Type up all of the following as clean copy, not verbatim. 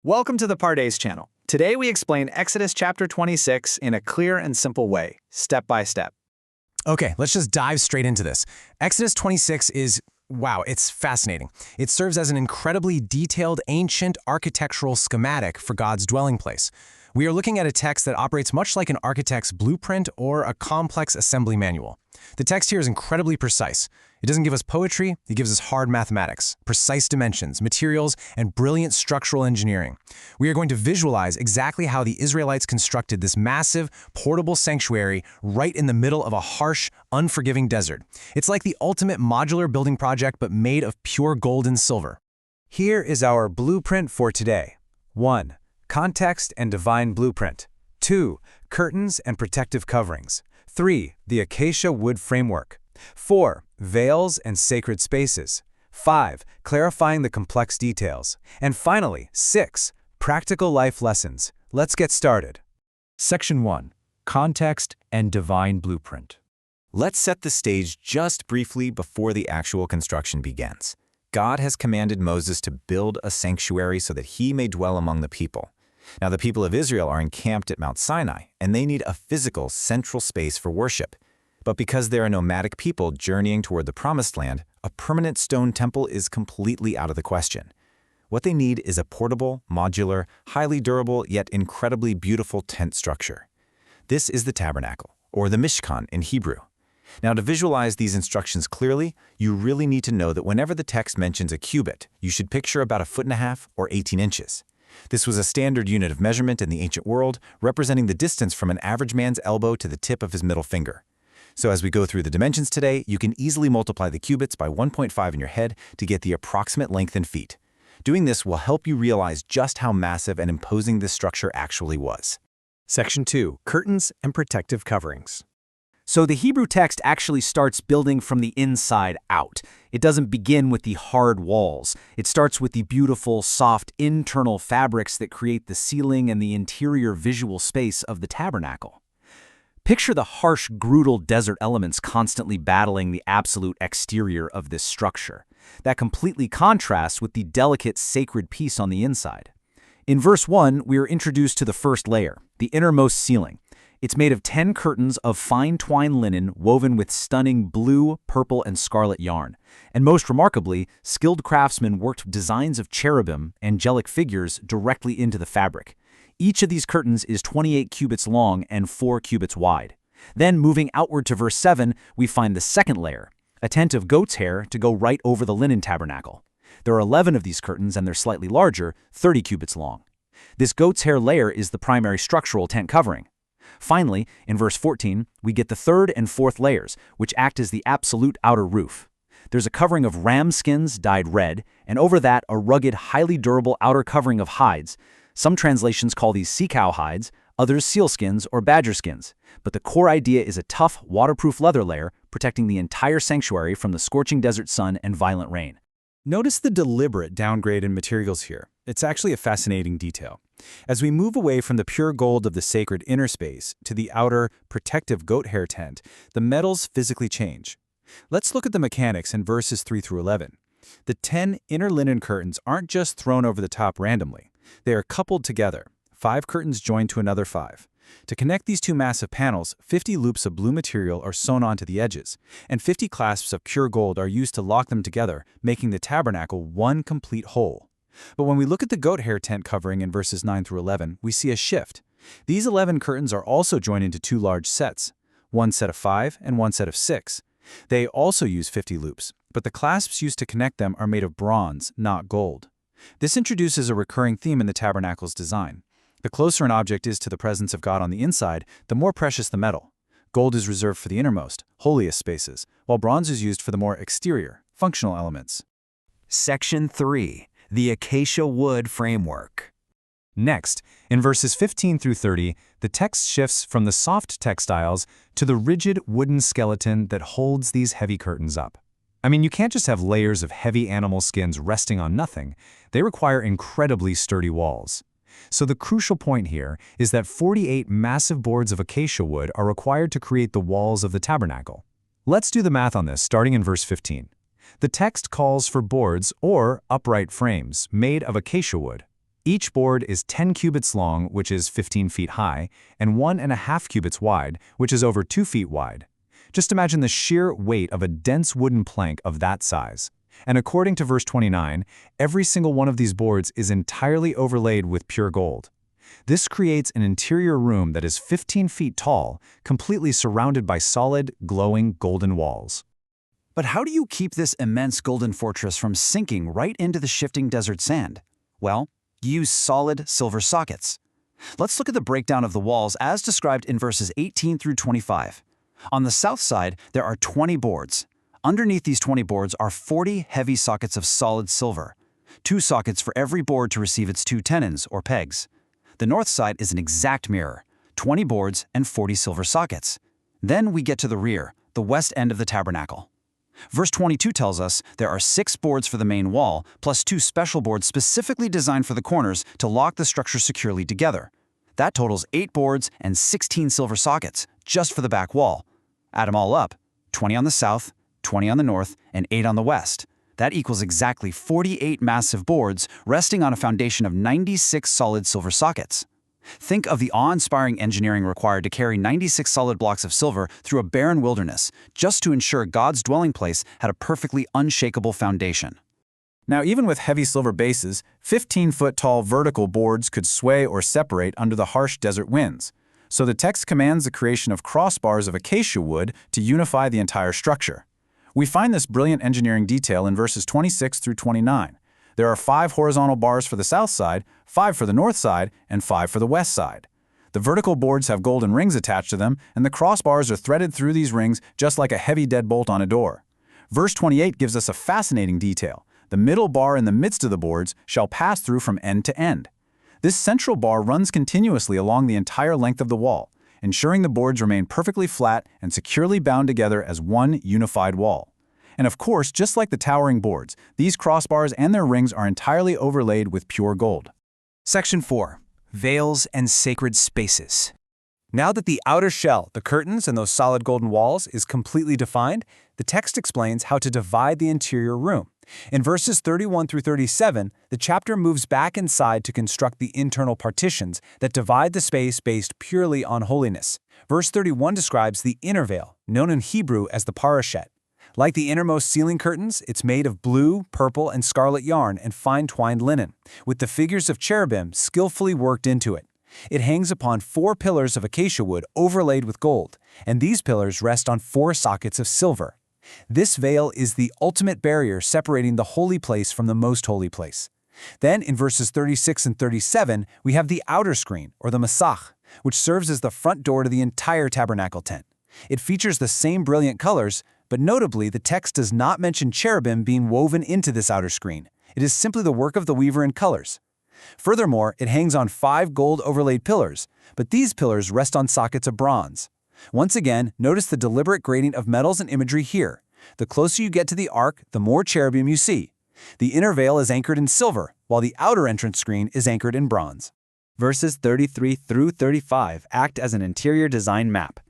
Welcome to the Pardes channel. Today we explain Exodus chapter 26 in a clear and simple way, step by step. Okay, let's just dive straight into this. Exodus 26 is, wow, it's fascinating. It serves as an incredibly detailed ancient architectural schematic for God's dwelling place. We are looking at a text that operates much like an architect's blueprint or a complex assembly manual. The text here is incredibly precise. It doesn't give us poetry, it gives us hard mathematics, precise dimensions, materials, and brilliant structural engineering. We are going to visualize exactly how the Israelites constructed this massive, portable sanctuary right in the middle of a harsh, unforgiving desert. It's like the ultimate modular building project but made of pure gold and silver. Here is our blueprint for today. 1. Context and divine blueprint. 2. Curtains and protective coverings. 3. The acacia wood framework. 4. Veils and sacred spaces. 5. Clarifying the complex details. And finally, 6. Practical life lessons. Let's get started. Section 1. Context and divine blueprint. Let's set the stage just briefly before the actual construction begins. God has commanded Moses to build a sanctuary so that he may dwell among the people. Now, the people of Israel are encamped at Mount Sinai, and they need a physical, central space for worship. But because they are nomadic people journeying toward the Promised Land, a permanent stone temple is completely out of the question. What they need is a portable, modular, highly durable, yet incredibly beautiful tent structure. This is the tabernacle, or the Mishkan in Hebrew. Now, to visualize these instructions clearly, you really need to know that whenever the text mentions a cubit, you should picture about 1.5 feet or 18 inches. This was a standard unit of measurement in the ancient world, representing the distance from an average man's elbow to the tip of his middle finger. So as we go through the dimensions today, you can easily multiply the cubits by 1.5 in your head to get the approximate length in feet. Doing this will help you realize just how massive and imposing this structure actually was. Section 2. Curtains and protective coverings. So the Hebrew text actually starts building from the inside out. It doesn't begin with the hard walls. It starts with the beautiful, soft internal fabrics that create the ceiling and the interior visual space of the tabernacle. Picture the harsh, brutal desert elements constantly battling the absolute exterior of this structure. That completely contrasts with the delicate, sacred piece on the inside. In verse 1, we are introduced to the first layer, the innermost ceiling. It's made of 10 curtains of fine twine linen woven with stunning blue, purple, and scarlet yarn. And most remarkably, skilled craftsmen worked designs of cherubim, angelic figures, directly into the fabric. Each of these curtains is 28 cubits long and 4 cubits wide. Then, moving outward to verse 7, we find the second layer, a tent of goat's hair to go right over the linen tabernacle. There are 11 of these curtains, and they're slightly larger, 30 cubits long. This goat's hair layer is the primary structural tent covering. Finally, in verse 14, we get the third and fourth layers, which act as the absolute outer roof. There's a covering of ram skins dyed red, and over that a rugged, highly durable outer covering of hides. Some translations call these sea cow hides, others sealskins or badger skins. But the core idea is a tough, waterproof leather layer protecting the entire sanctuary from the scorching desert sun and violent rain. Notice the deliberate downgrade in materials here. It's actually a fascinating detail. As we move away from the pure gold of the sacred inner space to the outer, protective goat hair tent, the metals physically change. Let's look at the mechanics in verses 3 through 11. The 10 inner linen curtains aren't just thrown over the top randomly. They are coupled together, 5 curtains joined to another 5. To connect these two massive panels, 50 loops of blue material are sewn onto the edges, and 50 clasps of pure gold are used to lock them together, making the tabernacle one complete whole. But when we look at the goat hair tent covering in verses 9 through 11, we see a shift. These 11 curtains are also joined into 2 large sets, one set of 5 and one set of 6. They also use 50 loops, but the clasps used to connect them are made of bronze, not gold. This introduces a recurring theme in the tabernacle's design. The closer an object is to the presence of God on the inside, the more precious the metal. Gold is reserved for the innermost, holiest spaces, while bronze is used for the more exterior, functional elements. Section 3. The acacia wood framework. Next, in verses 15 through 30, the text shifts from the soft textiles to the rigid wooden skeleton that holds these heavy curtains up. I mean, you can't just have layers of heavy animal skins resting on nothing. They require incredibly sturdy walls. So the crucial point here is that 48 massive boards of acacia wood are required to create the walls of the tabernacle. Let's do the math on this, starting in verse 15. The text calls for boards or upright frames made of acacia wood. Each board is 10 cubits long, which is 15 feet high, and 1.5 cubits wide, which is over 2 feet wide. Just imagine the sheer weight of a dense wooden plank of that size. And according to verse 29, every single one of these boards is entirely overlaid with pure gold. This creates an interior room that is 15 feet tall, completely surrounded by solid, glowing golden walls. But how do you keep this immense golden fortress from sinking right into the shifting desert sand? Well, use solid silver sockets. Let's look at the breakdown of the walls as described in verses 18 through 25. On the south side, there are 20 boards. Underneath these 20 boards are 40 heavy sockets of solid silver, 2 sockets for every board to receive its 2 tenons, or pegs. The north side is an exact mirror, 20 boards and 40 silver sockets. Then we get to the rear, the west end of the tabernacle. Verse 22 tells us there are 6 boards for the main wall, plus 2 special boards specifically designed for the corners to lock the structure securely together. That totals 8 boards and 16 silver sockets, just for the back wall. Add them all up, 20 on the south, 20 on the north, and 8 on the west. That equals exactly 48 massive boards resting on a foundation of 96 solid silver sockets. Think of the awe-inspiring engineering required to carry 96 solid blocks of silver through a barren wilderness, just to ensure God's dwelling place had a perfectly unshakable foundation. Now, even with heavy silver bases, 15-foot-tall vertical boards could sway or separate under the harsh desert winds. So the text commands the creation of crossbars of acacia wood to unify the entire structure. We find this brilliant engineering detail in verses 26 through 29. There are 5 horizontal bars for the south side, 5 for the north side, and 5 for the west side. The vertical boards have golden rings attached to them, and the crossbars are threaded through these rings just like a heavy deadbolt on a door. Verse 28 gives us a fascinating detail. The middle bar in the midst of the boards shall pass through from end to end. This central bar runs continuously along the entire length of the wall, ensuring the boards remain perfectly flat and securely bound together as one unified wall. And of course, just like the towering boards, these crossbars and their rings are entirely overlaid with pure gold. Section 4. Veils and Sacred Spaces. Now that the outer shell, the curtains and those solid golden walls, is completely defined, the text explains how to divide the interior room. In verses 31 through 37, the chapter moves back inside to construct the internal partitions that divide the space based purely on holiness. Verse 31 describes the inner veil, known in Hebrew as the parashet. Like the innermost ceiling curtains, it's made of blue, purple, and scarlet yarn and fine twined linen, with the figures of cherubim skillfully worked into it. It hangs upon 4 pillars of acacia wood overlaid with gold, and these pillars rest on 4 sockets of silver. This veil is the ultimate barrier separating the holy place from the most holy place. Then, in verses 36 and 37, we have the outer screen, or the masach, which serves as the front door to the entire tabernacle tent. It features the same brilliant colors, but notably, the text does not mention cherubim being woven into this outer screen. It is simply the work of the weaver in colors. Furthermore, it hangs on 5 gold overlaid pillars, but these pillars rest on sockets of bronze. Once again, notice the deliberate grading of metals and imagery here. The closer you get to the ark, the more cherubim you see. The inner veil is anchored in silver, while the outer entrance screen is anchored in bronze. Verses 33 through 35 act as an interior design map.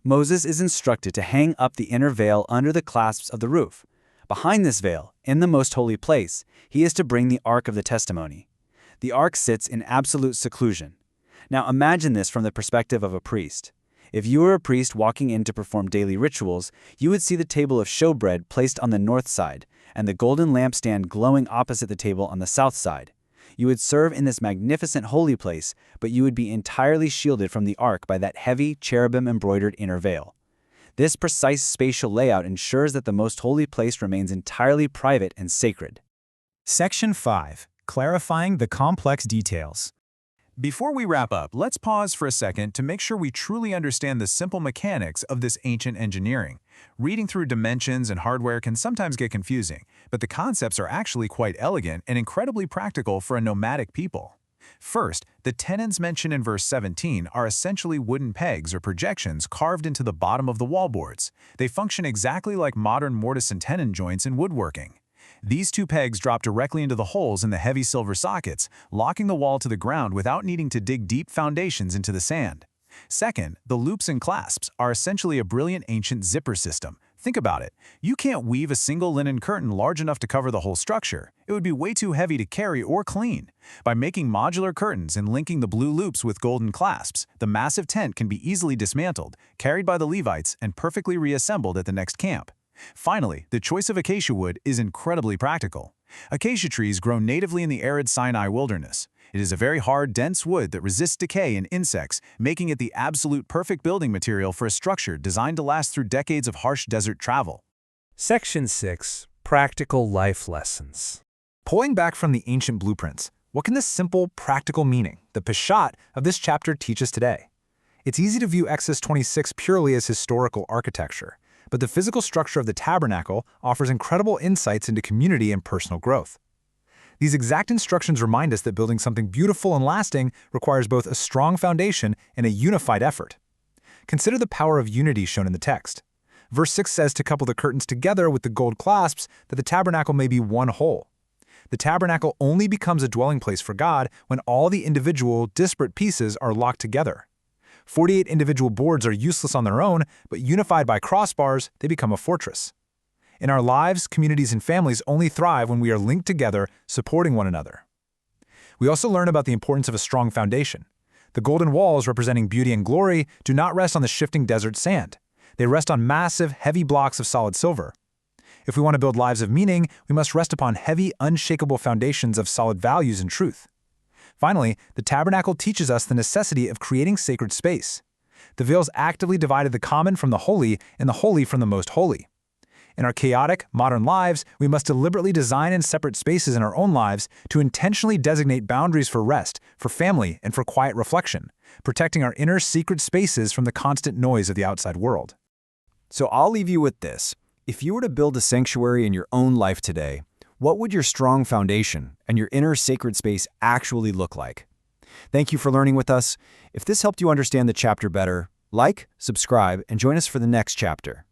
Moses is instructed to hang up the inner veil under the clasps of the roof. Behind this veil, in the most holy place, he is to bring the Ark of the Testimony. The Ark sits in absolute seclusion. Now imagine this from the perspective of a priest. If you were a priest walking in to perform daily rituals, you would see the table of showbread placed on the north side, and the golden lampstand glowing opposite the table on the south side. You would serve in this magnificent holy place, but you would be entirely shielded from the ark by that heavy, cherubim-embroidered inner veil. This precise spatial layout ensures that the most holy place remains entirely private and sacred. Section 5. Clarifying the complex details. Before we wrap up, let's pause for a second to make sure we truly understand the simple mechanics of this ancient engineering. Reading through dimensions and hardware can sometimes get confusing, but the concepts are actually quite elegant and incredibly practical for a nomadic people. First, the tenons mentioned in verse 17 are essentially wooden pegs or projections carved into the bottom of the wallboards. They function exactly like modern mortise and tenon joints in woodworking. These 2 pegs drop directly into the holes in the heavy silver sockets, locking the wall to the ground without needing to dig deep foundations into the sand. Second, the loops and clasps are essentially a brilliant ancient zipper system Think about it. You can't weave a single linen curtain large enough to cover the whole structure. It would be way too heavy to carry or clean. By making modular curtains and linking the blue loops with golden clasps, the massive tent can be easily dismantled, carried by the Levites, and perfectly reassembled at the next camp. Finally, the choice of acacia wood is incredibly practical. Acacia trees grow natively in the arid Sinai wilderness. It is a very hard, dense wood that resists decay and insects, making it the absolute perfect building material for a structure designed to last through decades of harsh desert travel. Section 6. Practical Life Lessons. Pulling back from the ancient blueprints, what can the simple, practical meaning, the Peshat, of this chapter teach us today? It's easy to view Exodus 26 purely as historical architecture, but the physical structure of the tabernacle offers incredible insights into community and personal growth. These exact instructions remind us that building something beautiful and lasting requires both a strong foundation and a unified effort. Consider the power of unity shown in the text. Verse 6 says to couple the curtains together with the gold clasps that the tabernacle may be one whole. The tabernacle only becomes a dwelling place for God when all the individual, disparate pieces are locked together. 48 individual boards are useless on their own, but unified by crossbars, they become a fortress. In our lives, communities, and families only thrive when we are linked together, supporting one another. We also learn about the importance of a strong foundation. The golden walls, representing beauty and glory, do not rest on the shifting desert sand. They rest on massive, heavy blocks of solid silver. If we want to build lives of meaning, we must rest upon heavy, unshakable foundations of solid values and truth. Finally, the tabernacle teaches us the necessity of creating sacred space. The veils actively divided the common from the holy and the holy from the most holy. In our chaotic, modern lives, we must deliberately design in separate spaces in our own lives to intentionally designate boundaries for rest, for family, and for quiet reflection, protecting our inner secret spaces from the constant noise of the outside world. So I'll leave you with this. If you were to build a sanctuary in your own life today, what would your strong foundation and your inner sacred space actually look like? Thank you for learning with us. If this helped you understand the chapter better, like, subscribe, and join us for the next chapter.